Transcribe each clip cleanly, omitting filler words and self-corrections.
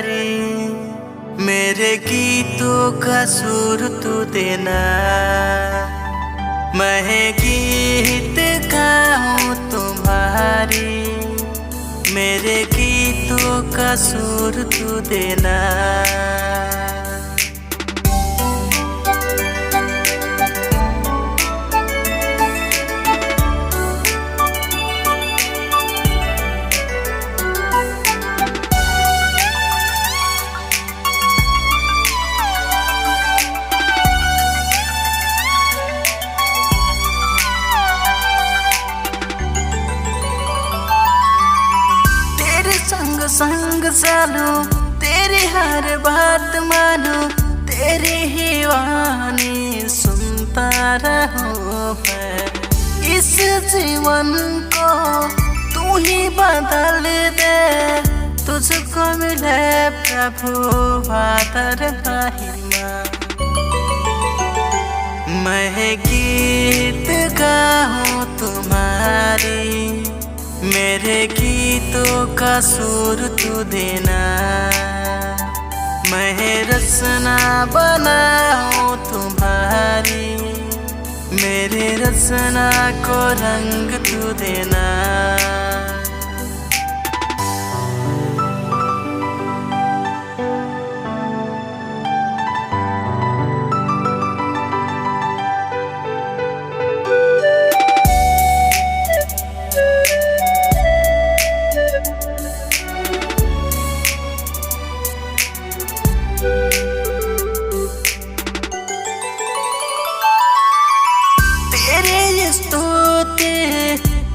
तुम्हारी, मेरे गीतों का सुर तू देना। मैं गीत गाऊं तुम्हारी, मेरे गीतों का सुर तू देना। संग चलूं, तेरी हर बात मानूं, तेरी ही वाणी सुनता रहूं मैं। इस जीवन को तू ही बदल दे, तुझको मिले प्रभु आदर महिमा। मैं गीत गाऊं तुम्हारी, मेरे गीतों का सुर तू देना। मैं रचना बनाऊं तुम्हारी, मेरे रचना को रंग तू देना।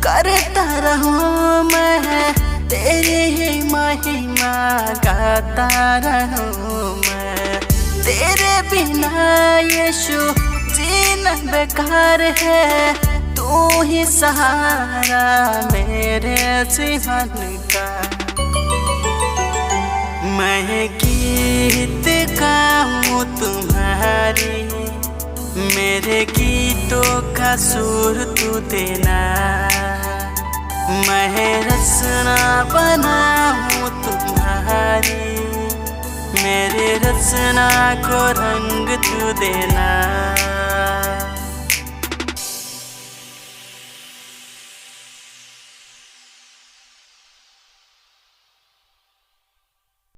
करता रहूं मैं, तेरी ही महिमा गाता रहूं मैं। तेरे बिना यीशु जीना बेकार है, तू ही सहारा मेरे जीवन का। मैं गीत गाऊं तुम्हारी, मेरे गीतों का सुर तू देना। मैं रचना बनाऊं तुम्हारी, मेरे रचना को रंग तू देना।